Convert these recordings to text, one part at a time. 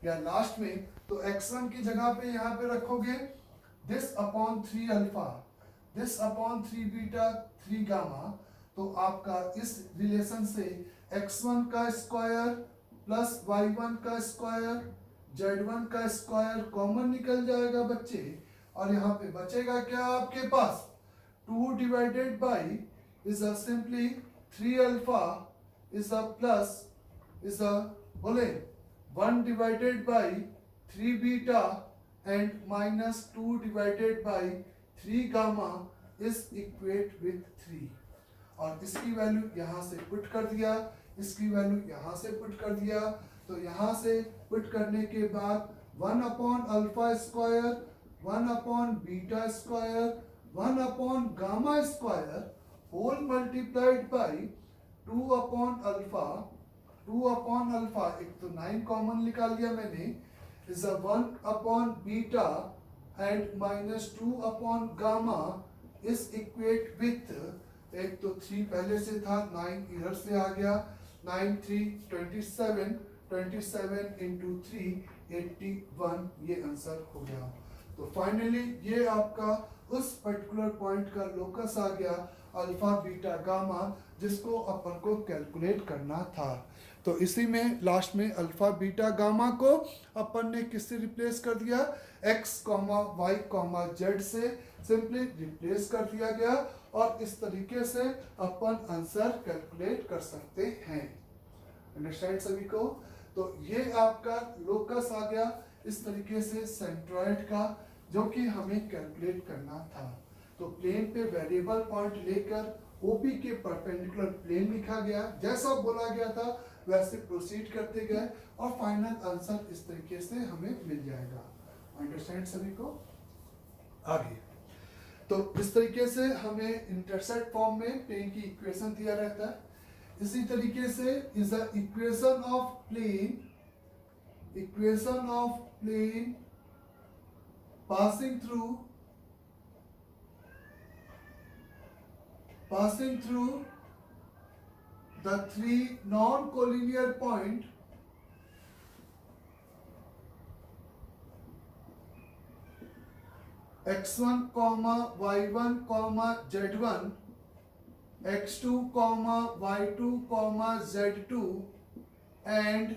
या लास्ट में, तो x1 की जगह पे यहाँ पे रखोगे this upon 3 alpha, this upon 3 beta 3 gamma. तो आपका इस रिलेशन से x1 का स्क्वायर प्लस y1 का स्क्वायर z1 का स्क्वायर कॉमन निकल जाएगा बच्चे, और यहाँ पे बचेगा क्या आपके पास, 2 divided by is a simply 3 alpha is a plus is a बोले 1 divided by 3 beta and minus 2 divided by 3 gamma is equate with 3। और इसकी वैल्यू यहाँ से पुट कर दिया, इसकी वैल्यू यहाँ से पुट कर दिया। तो यहाँ से पुट करने के बाद 1 upon alpha square, 1 upon beta square, 1 upon gamma square whole multiplied by 2 upon alpha, 2 upon alpha, एक तो 9 कॉमन निकाल लिया मैंने, is a 1 upon beta and minus 2 upon gamma is equate with, एक तो 3 पहले से था, 9 इधर से आ गया, 9 3 27, 27 इंटू 3 81, ये आंसर हो गया। तो फाइनली ये आपका उस पर्टिकुलर पॉइंट का लोकस आ गया अल्फा बीटा गामा, जिसको अपन को कैलकुलेट करना था। तो इसी में लास्ट में अल्फा बीटा गामा को अपन ने किससे रिप्लेस कर दिया, x comma Y comma Z से सिंपली रिप्लेस कर दिया गया, और इस तरीके से अपन आंसर कैलकुलेट कर सकते हैं। अंडरस्टैंड सभी को। तो ये आपका लोकस आ गया इस तरीके से सेंट्रॉइड का, जो कि हमें कैलकुलेट करना था। तो प्लेन पे वेरिएबल पॉइंट लेकर ओपी के परपेंडिकुलर प्लेन लिखा गया, जैसा बोला गया था वैसे प्रोसीड करते गए, और फाइनल आंसर इस तरीके से हमें मिल जाएगा। अंडरस्टैंड सभी को। आगे तो इस तरीके से हमें इंटरसेप्ट फॉर्म में प्लेन की इक्वेशन दिया रहता है। इसी तरीके से is the equation of plane, equation of plane passing through the 3 non-collinear point x1 comma y1 comma z1, x2 comma y2 comma z2 and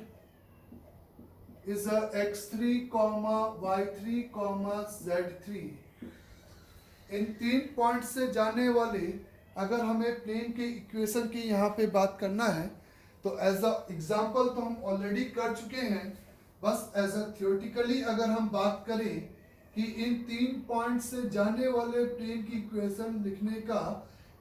is a x3 comma y3 comma z3। In 3 point से जाने वाले अगर हमें plane के equation की यहाँ पे बात करना है, तो एज अ एग्जांपल तो हम ऑलरेडी कर चुके हैं, बस एज अ थियोरेटिकली अगर हम बात करें कि इन 3 पॉइंट से जाने वाले प्लेन की इक्वेशन लिखने का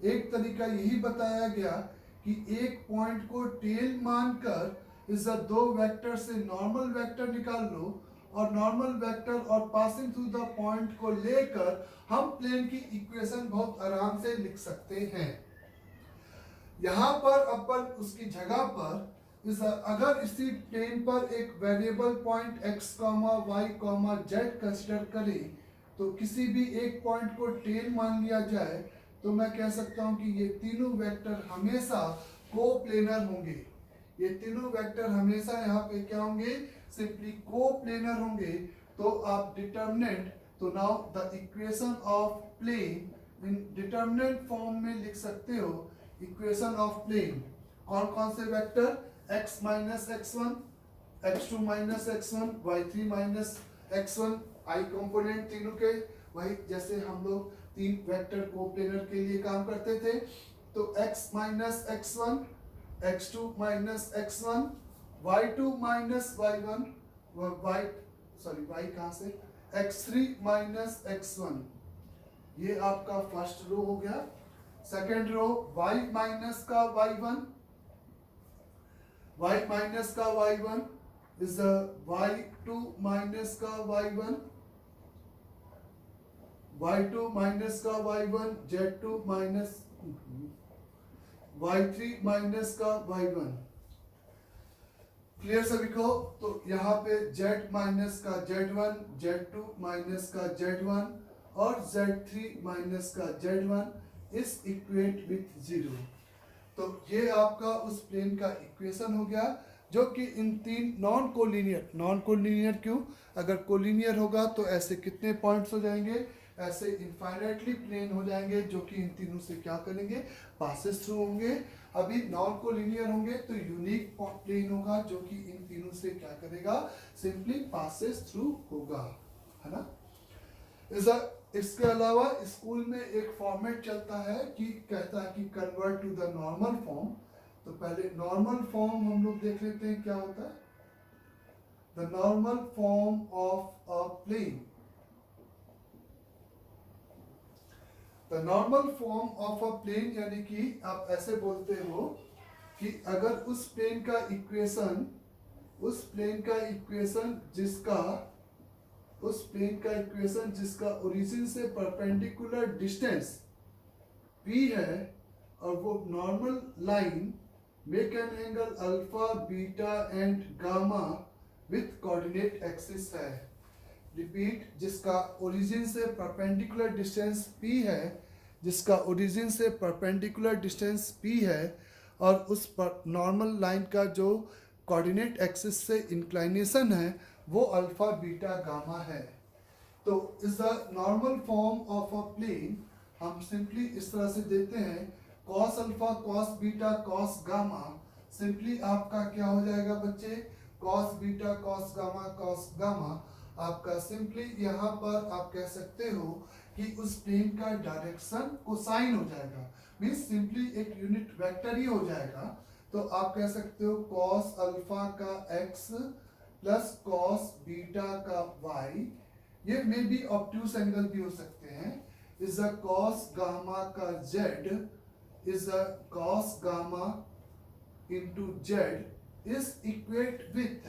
एक तरीका यही बताया गया कि एक पॉइंट को टेल मानकर इस 2 वेक्टर से नॉर्मल वेक्टर निकाल लो, और नॉर्मल वेक्टर और पासिंग थ्रू द पॉइंट को लेकर हम प्लेन की इक्वेशन बहुत आराम से लिख सकते हैं। यहाँ पर अपन उसकी जगह पर अगर इसी प्लेन पर एक variable point x, y, z consider करें, तो किसी भी एक पॉइंट को टेल मान लिया जाए, तो मैं कह सकता हूं कि ये तीनों वेक्टर हमेशा कोप्लेनर होंगे। ये तीनों वेक्टर हमेशा यहाँ पे क्या होंगे, सिंपली कोप्लेनर होंगे। तो आप डिटर्मिनेंट, तो now the equation of plane in determinant form में लिख सकते हो। इक्वेशन ऑफ प्लेन कौन कौन से vector, x minus x1, x2 minus x1, y3 minus x1, i component तीनों के, वही जैसे हम लोग 3 वेक्टर कोप्लेनर के लिए काम करते थे। तो x minus x1, x2 minus x1, y2 minus y1, y कहाँ से, x3 माइनस x1, ये आपका फर्स्ट रो हो गया। सेकेंड रो y माइनस का y1, y माइनस का y1 इज y2 माइनस का y1, y2 माइनस का y1, z2 minus y3 minus का y1। क्लियर सभी को। तो यहाँ पे z माइनस का z1, z2 माइनस का z1 और z3 माइनस का z1 इज इक्वेट विथ 0। तो ये आपका उस प्लेन का इक्वेशन हो गया, जो कि इन तीन नॉन कोलिनियर क्यों, अगर कोलिनियर होगा तो ऐसे कितने पॉइंट्स हो जाएंगे, ऐसे इनफाइनाइटली प्लेन हो जाएंगे जो कि इन तीनों से क्या करेंगे, पासेस थ्रू होंगे। अभी नॉन कोलिनियर होंगे तो यूनिक प्लेन होगा जो कि इन तीनों से क्या करेगा, सिंपली पासेस थ्रू होगा, है ना। इसके अलावा स्कूल में एक फॉर्मेट चलता है कि कहता है कि convert to the normal form. तो पहले नॉर्मल फॉर्म हम लोग देख लेते हैं क्या होता है। The normal form of a plane, the normal form of a plane यानी कि आप ऐसे बोलते हो कि अगर उस प्लेन का इक्वेशन जिसका ओरिजिन से परपेंडिकुलर डिस्टेंस p है और वो normal line make an angle alpha beta and gamma with coordinate axis है। रिपीट, जिसका ओरिजिन से परपेंडिकुलर डिस्टेंस p है, जिसका ओरिजिन से परपेंडिकुलर डिस्टेंस p है और उस पर नॉर्मल लाइन का जो कोऑर्डिनेट एक्सिस से इंक्लाइनेशन है वो अल्फा बीटा गामा है। तो is the normal form of a plane हम सिंपली इस तरह से देते हैं, cos alpha cos beta cos gamma. Simply आपका क्या हो जाएगा बच्चे, कॉस बीटा कॉस गामा आपका सिंपली यहाँ पर आप कह सकते हो कि उस प्लेन का डायरेक्शन कोसाइन हो जाएगा, मीन्स सिंपली एक यूनिट वेक्टर ही हो जाएगा। तो आप कह सकते हो कॉस अल्फा का x प्लस कॉस बीटा का y, ये मे बी ऑब्ट्यूस एंगल भी हो सकते हैं, इज अ कॉस गामा का z is a cos gamma into z is equate with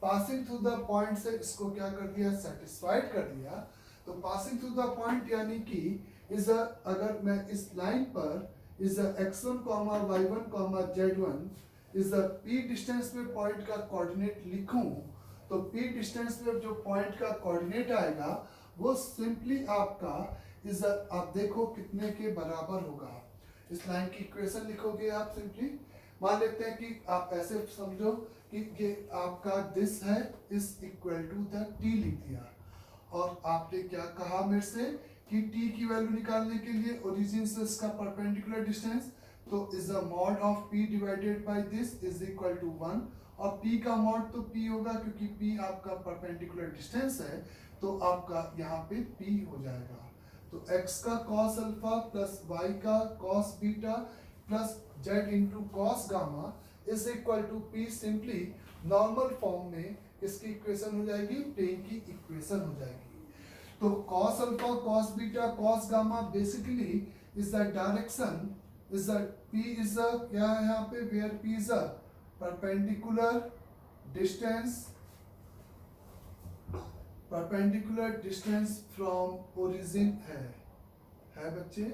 passing through the point से इसको क्या कर दिया, सेटिस्फाइड कर दिया। तो पासिंग थ्रू द पॉइंट यानी कि इज अ, अगर मैं इस लाइन पर is the x1, y1, z1 is the p distance में पॉइंट का कोऑर्डिनेट लिखूं तो p डिस्टेंस में जो पॉइंट का कोऑर्डिनेट आएगा वो सिंपली आपका इज आप देखो कितने के बराबर होगा। इस लाइन की इक्वेशन लिखोगे आप सिंपली, मान लेते हैं कि आप ऐसे समझो कि ये आपका दिस है is equal to the t लिख दिया और आपने क्या कहा मेरे से कि t की वैल्यू निकालने के लिए ओरिजिन से इसका परपेंडिकुलर डिस्टेंस, तो is the mod of p divided by this is equal to 1 और p का मॉड तो p होगा क्योंकि p आपका परपेंडिकुलर डिस्टेंस है, तो आपका यहाँ पे p हो जाएगा। तो x का cos अल्फा प्लस y का cos beta plus z into cos gamma is equal to p। Simply normal form में इसकी इक्वेशन हो जाएगी, प्लेन की इक्वेशन हो जाएगी। तो cos alpha cos beta cos gamma basically is the direction is the p is the क्या है यहाँ पे, where p is a perpendicular distance from origin है बच्चे,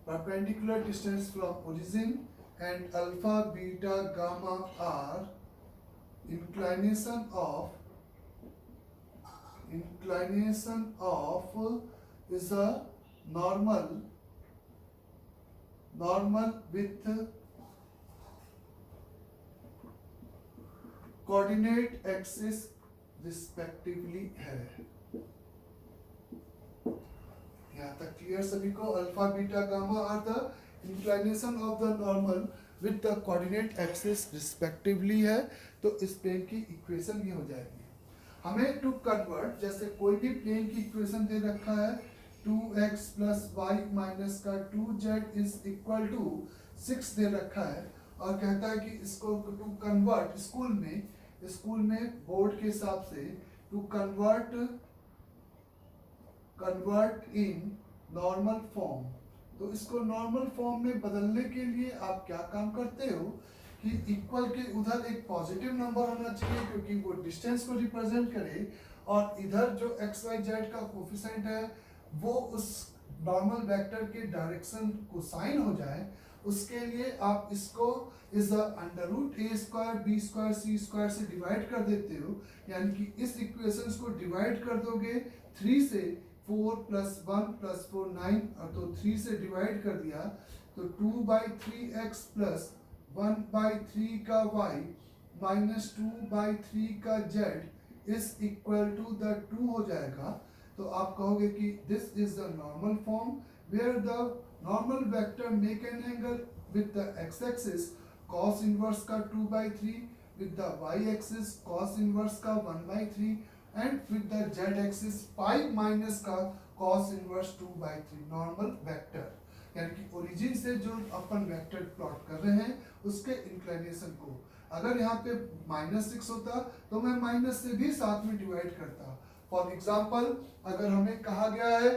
perpendicular distance from origin and alpha beta gamma are inclination of is a normal with coordinate axis respectively है। यहाँ तक clear सभी को, alpha beta gamma are the inclination of the normal with the coordinate axis respectively है। तो इस plane की equation ये हो जाएगी। हमें टू कन्वर्ट, जैसे कोई भी प्लेन की इक्वेशन दे रखा है 2x प्लस वाई माइनस का 2z इज इक्वल टू 6 दे रखा है और कहता है कि इसको टू कन्वर्ट स्कूल में बोर्ड के हिसाब से to convert in normal form. तो इसको नॉर्मल फॉर्म में बदलने के लिए आप क्या काम करते हो कि इक्वल के उधर एक पॉजिटिव नंबर होना चाहिए क्योंकि वो डिस्टेंस को रिप्रेजेंट करे और इधर जो एक्स वाई जेड का कोफिशिएंट है वो उस नॉर्मल वेक्टर के डायरेक्शन को साइन हो जाए। उसके लिए आप इसको is under root A square B square C square से डिवाइड कर देते हो, यानी कि इस इक्वेशंस को डिवाइड कर दोगे 3 से, 4 प्लस 1 प्लस 4 9 और तो 3 से डिवाइड कर दिया तो 2/3x प्लस 1/3 का y माइनस 2/3 का z is equal to the 2 हो जाएगा। तो आप कहोगे कि this is the normal form where the normal vector make an angle with the x axis cos inverse का 2/3, with the y-axis cos inverse का 1/3 and with the z-axis pi minus का cos inverse 2/3 normal vector, यानी कि origin से जो अपन vector plot कर रहे हैं उसके इंक्लिनेशन को। अगर यहाँ पे -6 होता तो मैं माइनस से भी साथ में डिवाइड करता। फॉर एग्जाम्पल अगर हमें कहा गया है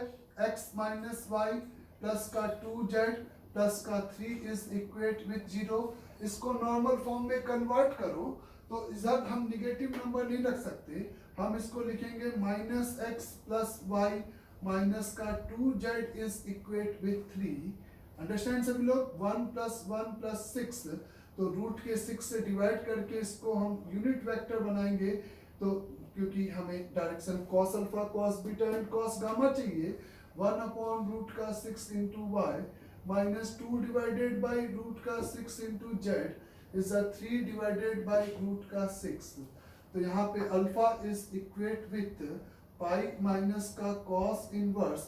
x माइनस वाई प्लस का 2z प्लस का 3 इज इक्वेट विथ 0, इसको नॉर्मल फॉर्म में कन्वर्ट करो तो इधर हम निगेटिव नंबर नहीं रख सकते, हम इसको लिखेंगे minus X plus Y minus का 2z is equate with 3। Understand सभी लोग? 1 + 1 + 6, तो रूट के 6 से डिवाइड करके इसको हम यूनिट वेक्टर बनाएंगे। तो क्योंकि हमें direction cos alpha cos beta and cos gamma चाहिए, 1/√6 into Y minus 2 divided by root का 6 into Z is 3 divided by root का 6। तो यहाँ पे alpha is equate with pi minus का cos inverse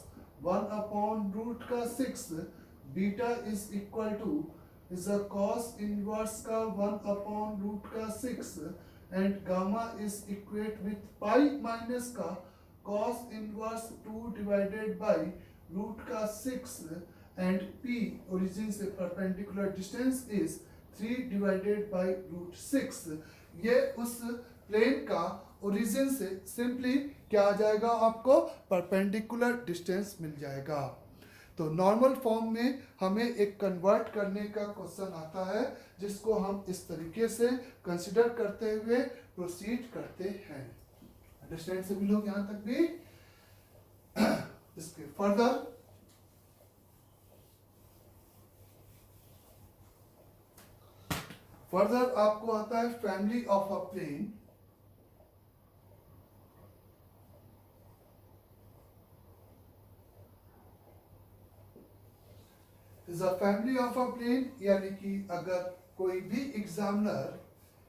1/√6, beta is equal to is cos inverse का 1/√6 and gamma is equate with pi minus का cos inverse 2 divided by root का 6 and p origin से perpendicular distance is 3 divided by √6। ये उस plane का origin से simply क्या आ जाएगा, आपको परपेंडिकुलर डिस्टेंस मिल जाएगा। तो नॉर्मल फॉर्म में हमें एक कन्वर्ट करने का क्वेश्चन आता है जिसको हम इस तरीके से कंसिडर करते हुए प्रोसीड करते हैं। अंडरस्टैंड सभी लोग यहाँ तक भी? इसके फर्दर आपको आता है family of a plane. Is a family of a plane, यानी कि अगर कोई भी एग्जामिनर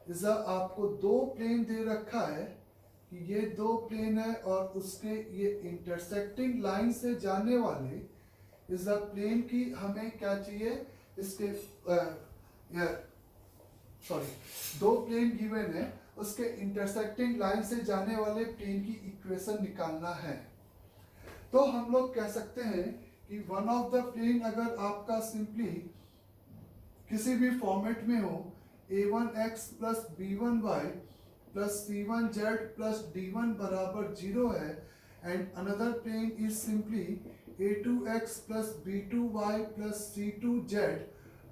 इज आपको 2 प्लेन दे रखा है कि ये 2 प्लेन है और उसके ये इंटरसेक्टिंग लाइन से जाने वाले इज अ प्लेन की हमें क्या चाहिए, इसके 2 प्लेन गिवन है, उसके इंटरसेक्टिंग लाइन से जाने वाले प्लेन की इक्वेशन निकालना है। तो हम लोग कह सकते हैं कि वन ऑफ द प्लेन अगर आपका सिंपली किसी भी फॉर्मेट में हो a1x plus b1y plus c1z plus d1 बराबर 0 है and another plane is simply a2x plus b2y plus c2z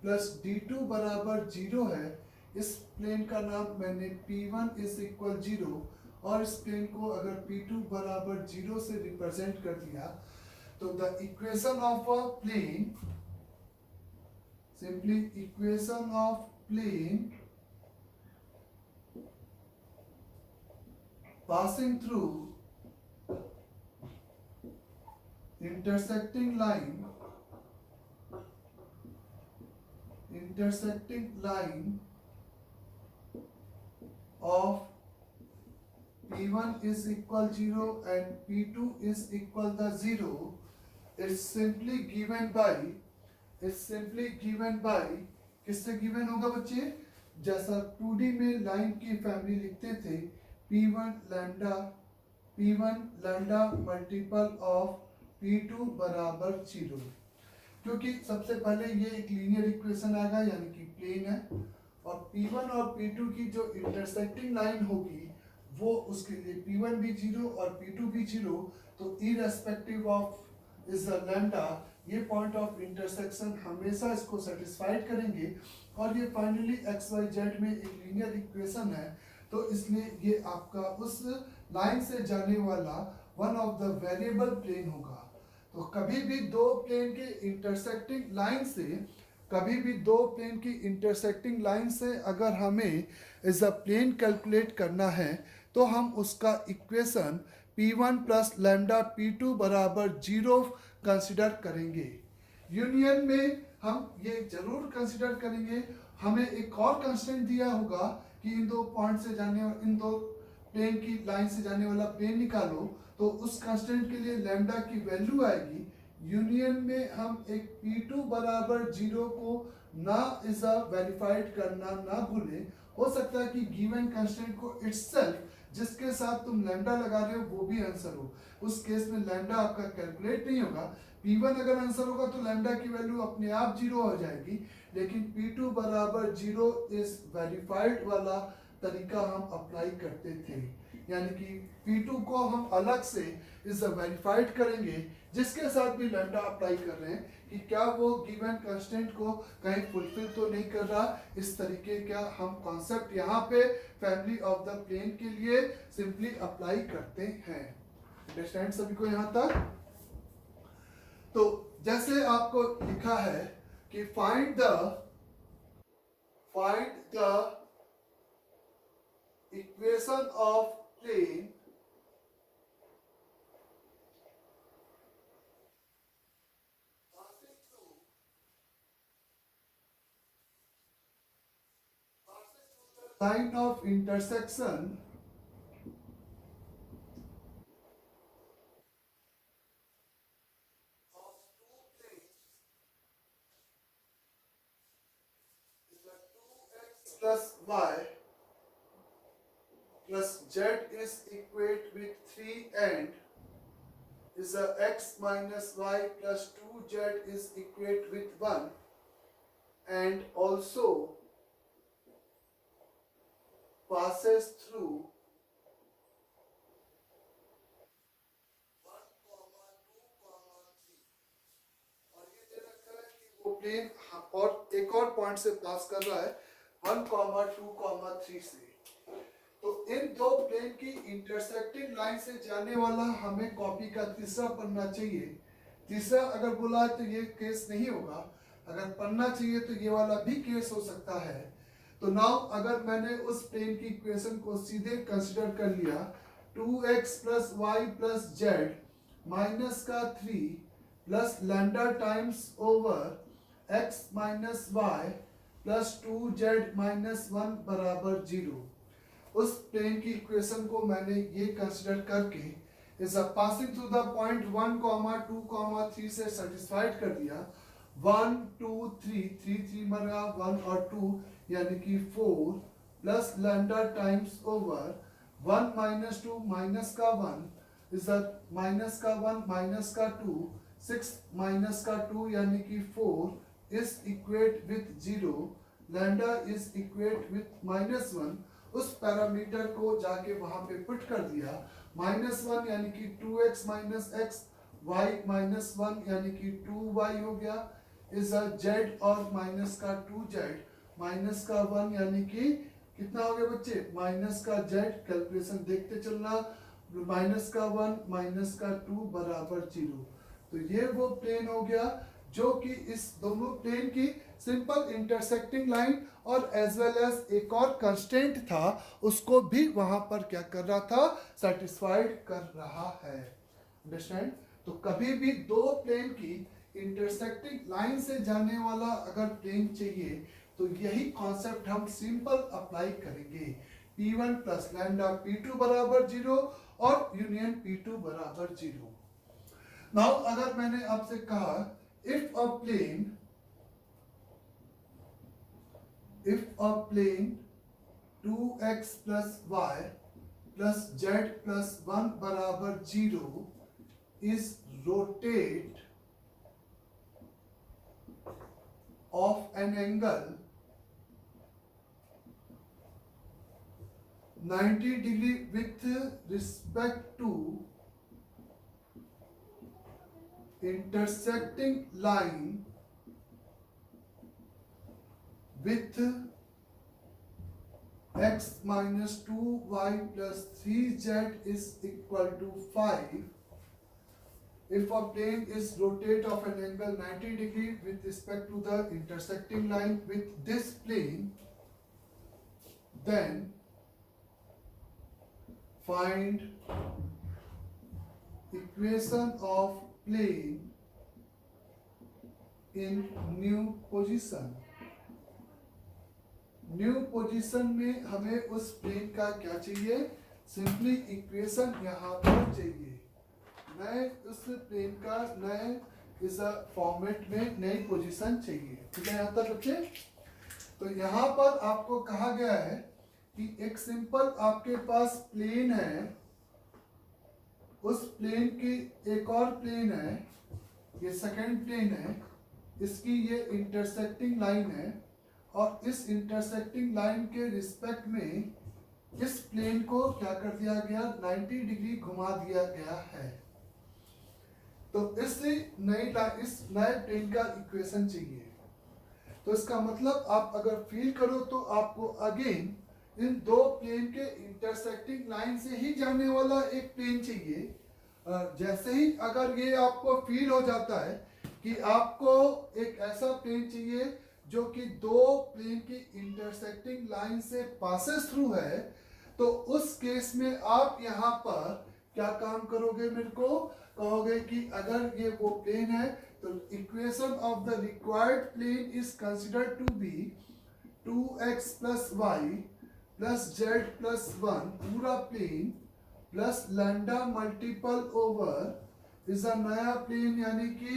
plus d2 बराबर 0 है, इस प्लेन का नाम मैंने P1 इज इक्वल 0 और इस प्लेन को अगर P2 बराबर 0 से रिप्रेजेंट कर दिया तो the equation of a plane, simply equation of plane passing through intersecting line of P1 is equal 0 and P2 is equal the 0 is simply given by किससे गिवन होगा बच्चे? जैसा 2D में लाइन की फैमिली लिखते थे P1 lambda multiple of P2 बराबर 0, क्योंकि सबसे पहले ये एक लीनियर इक्वेशन आएगा यानी कि प्लेन है और P1 और P2 की जो इंटरसेक्टिंग लाइन होगी वो उसके लिए P1 भी 0 और P2 भी 0, तो irrespective of is the lambda ये पॉइंट ऑफ इंटरसेक्शन हमेशा इसको सेटिस्फाइड करेंगे और ये फाइनली XYZ में एक लीनियर इक्वेशन है। तो इसलिए ये आपका उस लाइन से जाने वाला one of the variable plane होगा। तो कभी भी दो प्लेन की इंटरसेक्टिंग लाइन से अगर हमें इज अ प्लेन कैलकुलेट करना है तो हम उसका equation P1 plus lambda P2 बराबर 0 कंसिडर करेंगे। यूनियन में हम ये जरूर कंसिडर करेंगे, हमें एक और कंस्टेंट दिया होगा कि इन दो पॉइंट से जाने इन दो प्लेन की लाइन से जाने वाला प्लेन निकालो, तो उस कांस्टेंट के लिए लैम्डा की वैल्यू आएगी। यूनियन में हम एक P2 बराबर 0 को ना इज अ वेरीफाइड करना ना भूलें। हो सकता है कि गिवन कांस्टेंट को इटसेल्फ जिसके साथ तुम लैम्डा लगा रहे हो वो भी आंसर हो, उस केस में लैम्डा आपका कैलकुलेट नहीं होगा। P1 अगर आंसर होगा तो लैम्डा की वैल्यू अपने आप 0 हो जाएगी, लेकिन P2 बराबर 0 इज वेरीफाइड वाला तरीका हम अप्लाई करते थे, यानी कि P2 को हम अलग से इज वेरीफाइड करेंगे जिसके साथ भी लैम्डा अप्लाई कर रहे हैं कि क्या वो गिवन कंस्टेंट को कहीं फुलफिल तो नहीं कर रहा। इस तरीके का हम कॉन्सेप्ट यहाँ पे फैमिली ऑफ द प्लेन के लिए सिंपली अप्लाई करते हैं। अंडरस्टैंड सभी को यहाँ तक? तो जैसे आपको लिखा है कि find the equation of plane line of intersection of two planes is the 2x plus y plus z is equate with 3 and is a x minus y plus 2z is equate with 1 and also passes through 1, 2, 3 और ये दे रखा है कि वो plane और एक और point से पास कर रहा है 1, 2, 3 से। तो इन दो प्लेन की इंटरसेक्टिंग लाइन से जाने वाला हमें कॉपी का तीसरा पन्ना चाहिए। तीसरा अगर बोला तो ये केस नहीं होगा, अगर पन्ना चाहिए तो ये वाला भी केस हो सकता है। तो नाउ अगर मैंने उस प्लेन की इक्वेशन को सीधे कंसिडर कर लिया 2x plus Y plus Z minus का 3 plus lambda times over x minus Y plus 2z minus 1 बराबर 0, उस प्लेन की इक्वेशन को मैंने ये कंसिडर करके is a passing through the point 1, 2, 3 से सेटिस्फाइड कर दिया। 1, 2, 3 बन गया 1 और 2 यानी कि 4 plus lambda times over 1 minus 2 minus का 1 इज माइनस का 1 माइनस का 2 6 माइनस का 2 यानी कि 4 is equate with 0, lambda is equate with -1। उस पैरामीटर को जाके वहां पे पुट कर दिया। -1 यानी कि 2x minus x, y minus 1 यानी कि 2y हो गया इज अ z और माइनस का 2z माइनस का 1 यानी कि कितना हो गया बच्चे माइनस का z। कैलकुलेशन देखते चलना, माइनस का 1 माइनस का 2 बराबर 0। तो ये वो प्लेन हो गया जो कि इस दोनों प्लेन की सिंपल इंटरसेक्टिंग लाइन और एज वेल एज एक और कंस्टेंट था उसको भी वहां पर क्या कर रहा था, सेटिस्फाइड कर रहा है। अंडरस्टैंड? तो कभी भी दो प्लेन की इंटरसेक्टिंग लाइन से जाने वाला अगर प्लेन चाहिए तो यही कॉन्सेप्ट हम सिंपल अप्लाई करेंगे। P1 प्लस लैम्डा P2 बराबर 0 और यूनियन P2 बराबर 0। नाउ अगर मैंने आपसे कहा if a plane 2x plus y plus z plus 1 बराबर 0 is rotate of an angle 90 degree with respect to intersecting line with x minus 2y plus 3z is equal to 5 if a plane is rotate of an angle 90 degree with respect to the intersecting line with this plane, then find equation of plane in new position। New position में हमें उस plane का क्या चाहिए, simply equation यहाँ पर चाहिए, नए उस प्लेन का नए इस फॉर्मेट में नई पोजीशन चाहिए। ठीक है यहाँ तक बच्चे। तो यहाँ पर आपको कहा गया है कि एक सिंपल आपके पास प्लेन है, उस प्लेन की एक और प्लेन है, ये सेकंड प्लेन है, इसकी ये इंटरसेक्टिंग लाइन है, और इस इंटरसेक्टिंग लाइन के रिस्पेक्ट में इस प्लेन को क्या कर दिया गया, 90 डिग्री घुमा दिया गया है। तो इस नए प्लेन का इक्वेशन चाहिए। तो इसका मतलब आप अगर फील करो तो आपको अगेन इन दो प्लेन के इंटरसेक्टिंग लाइन से ही जाने वाला एक प्लेन चाहिए। जैसे ही अगर ये आपको फील हो जाता है कि आपको एक ऐसा प्लेन चाहिए जो कि दो प्लेन की इंटरसेक्टिंग लाइन से पासेस थ्रू है, तो उस केस में आप यहाँ पर क्या काम करोगे, मेरे को कहोगे कि अगर ये वो प्लेन है तो equation of the required plane is considered to be 2x plus Y plus Z plus 1 पूरा plane plus lambda multiple over is a नया प्लेन, यानी कि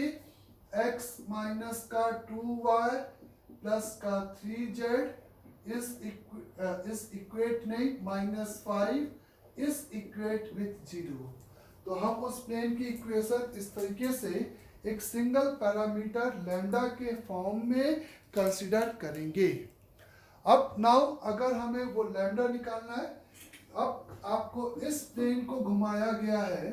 x माइनस का 2y प्लस का 3z इज इक्वेट नहीं -5 is equate with 0। तो हम उस प्लेन की इक्वेशन इस तरीके से एक सिंगल पैरामीटर लैम्डा के फॉर्म में कंसिडर करेंगे। अब नाउ अगर हमें वो लैम्डा निकालना है, अब आपको इस प्लेन को घुमाया गया है,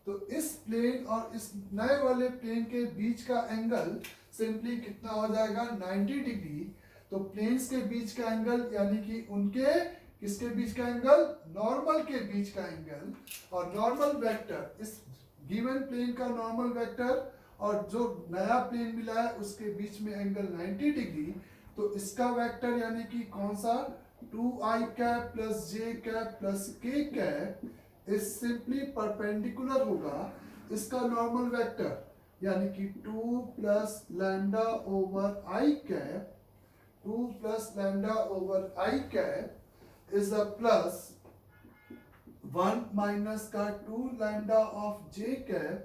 तो इस प्लेन और इस नए वाले प्लेन के बीच का एंगल सिंपली कितना हो जाएगा, 90 डिग्री। तो प्लेन्स के बीच का एंगल यानी कि उनके किसके बीच का एंगल, नॉर्मल के बीच का एंगल, और नॉर्मल वेक्टर इस गिवन प्लेन का नॉर्मल वेक्टर और जो नया प्लेन मिला है उसके बीच में एंगल 90 डिग्री। तो इसका वेक्टर यानी कि कौन सा, 2i cap plus j cap plus k cap is simply perpendicular होगा इसका नॉर्मल वेक्टर, यानी कि 2 plus lambda over i cap, 2 plus lambda over i cap is a plus 1 minus का 2 lambda of j cap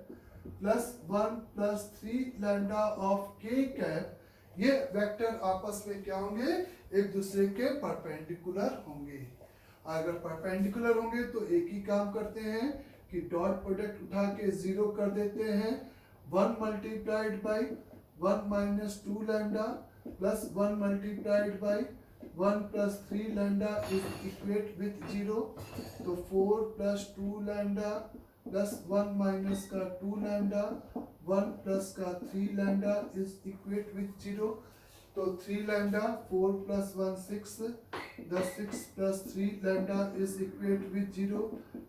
plus 1 plus 3 lambda of k cap. ये vector आपस में क्या होंगे, एक दूसरे के परपेंडिकुलर होंगे। अगर परपेंडिकुलर होंगे तो एक ही काम करते हैं कि डॉट प्रोडक्ट उठा के 0 कर देते हैं, 1 multiplied by 1 minus 2 lambda plus 1 multiplied by 1 plus 3 lambda is equate with 0। तो 4 प्लस 2 लैम्डा प्लस 1 माइनस का 2 लैम्डा 1 प्लस का 3 लैम्डा इज इक्वेट विथ 0। तो 3 lambda 4 plus 1 6, the 6 plus 3 lambda is equate with 0।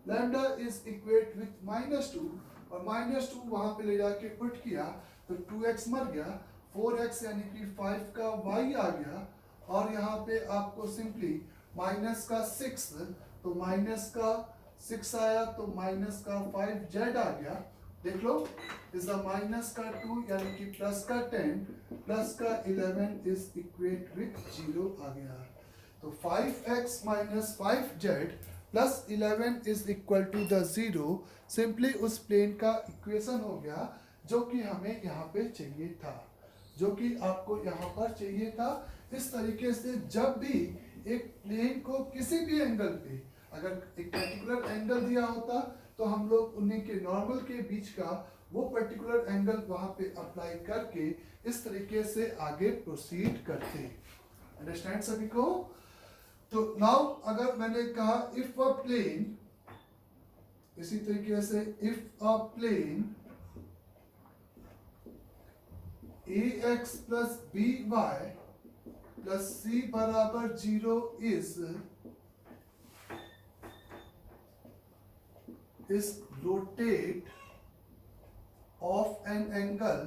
Lambda is equate with -2 और -2 वहां पे ले जाके put किया तो 2x मर गया, 4x यानी कि 5 का y आ गया, और यहाँ पे आपको सिंपली माइनस का 6, तो माइनस का 6 आया तो माइनस का 5z आ गया। देख लो, इज माइनस का 2 यानी कि प्लस का 10 प्लस का 11 इज इक्वेट विथ 0 आ गया। तो 5x minus 5z plus 11 is equal to the 0 simply उस प्लेन का इक्वेशन हो गया जो कि हमें यहाँ पे चाहिए था, जो कि आपको यहाँ पर चाहिए था। इस तरीके से जब भी एक प्लेन को किसी भी एंगल पे अगर एक पर्टिकुलर एंगल दिया होता तो हम लोग उन्हीं के नॉर्मल के बीच का वो पर्टिकुलर एंगल वहां पे अप्लाई करके इस तरीके से आगे प्रोसीड करते। अंडरस्टैंड सभी को? तो नाउ अगर मैंने कहा इफ अ प्लेन, इसी तरीके से if a plane ax plus by plus c बराबर 0 is rotate of an angle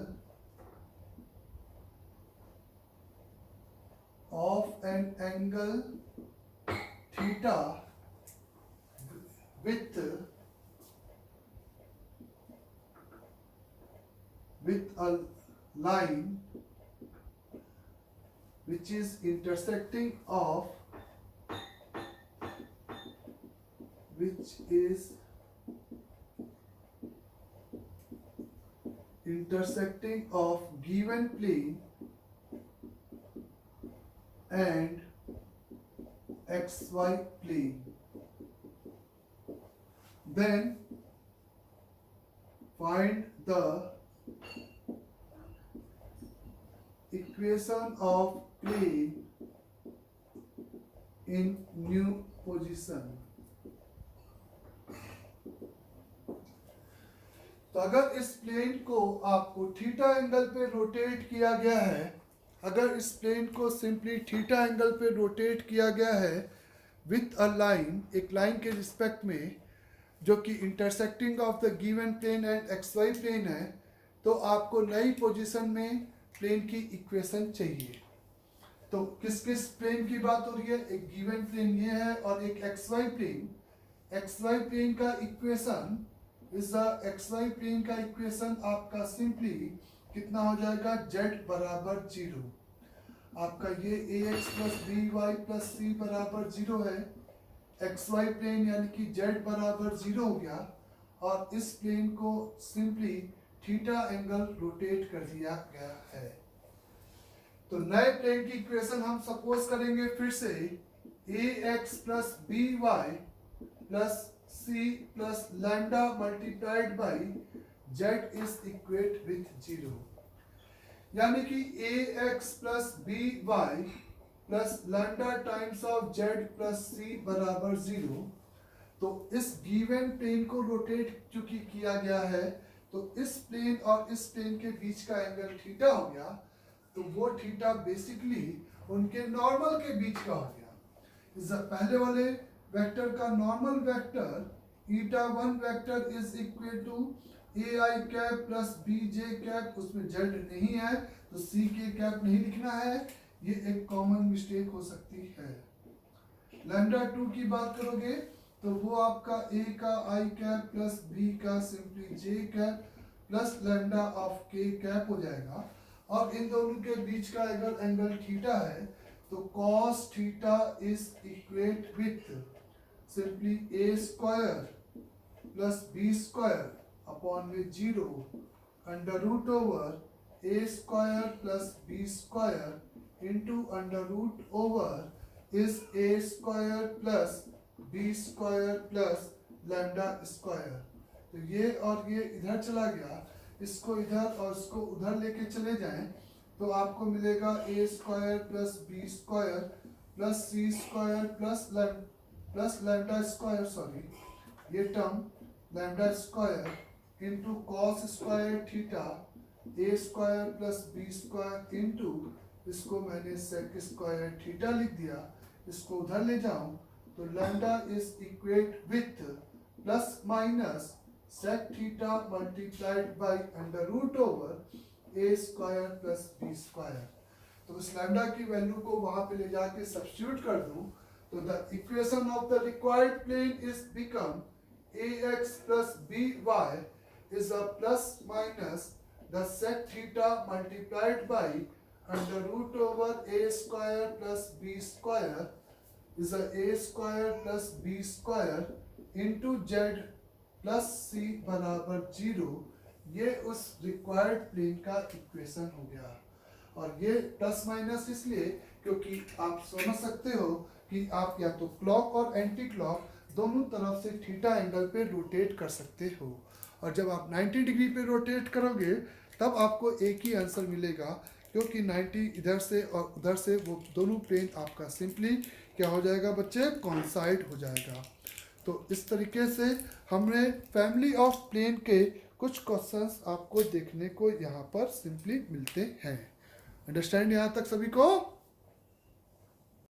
theta with a line which is intersecting of given plane and xy plane. Then find the equation of plane in new position. तो अगर इस plane को आपको theta angle पे rotate किया गया है, अगर इस प्लेन को सिंपली थीटा एंगल पे रोटेट किया गया है विथ अ लाइन, एक लाइन के रिस्पेक्ट में जो कि intersecting of the given plane and X Y plane है, तो आपको नई पोजीशन में प्लेन की इक्वेशन चाहिए। तो किस किस प्लेन की बात हो रही है? एक गिवन प्लेन ये है और एक X Y plane. X Y plane का इक्वेशन इस एक्स वाई प्लेन का इक्वेशन आपका सिंपली कितना हो जाएगा? z बराबर 0। आपका ये ax plus B Y plus C बराबर 0 है। एक्स वाई प्लेन यानी कि z बराबर 0 हो गया और इस प्लेन को सिंपली थीटा एंगल रोटेट कर दिया गया है। तो नए प्लेन की इक्वेशन हम सपोज करेंगे फिर से ax plus B Y plus c plus lambda multiplied by z is equate with 0, यानी कि ax plus B Y plus lambda times of z plus c बराबर 0। तो इस गिवन प्लेन को रोटेट चूंकि किया गया है तो इस प्लेन और इस प्लेन के बीच का एंगल थीटा हो गया, तो वो थीटा बेसिकली उनके नॉर्मल के बीच का हो गया। इस पहले वाले वेक्टर का normal vector eta 1 vector is equal to A I cap plus B J cap, उसमें जेड नहीं है तो सी के कैप नहीं लिखना है, ये एक कॉमन मिस्टेक हो सकती है। लैम्डा 2 की बात करोगे तो वो आपका ए का आई कैप प्लस बी का simply J cap plus lambda of के कैप हो जाएगा और इन दोनों के बीच का अगर एंगल थीटा है तो cos theta is equate with simply A square plus B square upon में 0 under root over A square plus B square into under root over is A square plus B square plus lambda square. तो ये और ये इधर चला गया, इसको इधर और इसको उधर लेके चले जाएं तो आपको मिलेगा A square plus B square plus C square plus lambda square, sorry ये term lambda square into cos square theta A square plus B square into इसको मैंने सेक स्क्वायर थीटा लिख दिया, इसको उधर ले जाऊं तो lambda is equate with plus minus sec theta multiplied by under root over a square plus b square। तो इस लैम्डा की वैल्यू को वहां पे ले जाके सब्स्टिट्यूट कर दूं तो the equation of the required plane is become ax plus by is a plus minus the sec theta multiplied by under root over a square plus b square is a square plus b square into z plus C बराबर 0। ये उस required plane का equation हो गया और ये plus minus इसलिए क्योंकि आप समझ सकते हो कि आप या तो क्लॉक और एंटी क्लॉक दोनों तरफ से थीटा एंगल पे रोटेट कर सकते हो और जब आप 90 डिग्री पे रोटेट करोगे तब आपको एक ही आंसर मिलेगा क्योंकि 90 इधर से और उधर से वो दोनों प्लेन आपका सिंपली क्या हो जाएगा बच्चे? कॉन्साइड हो जाएगा। तो इस तरीके से हमने फैमिली ऑफ प्लेन के कुछ क्वेश्चंस आपको देखने को यहाँ पर सिंपली मिलते हैं। अंडरस्टैंड यहाँ तक सभी को?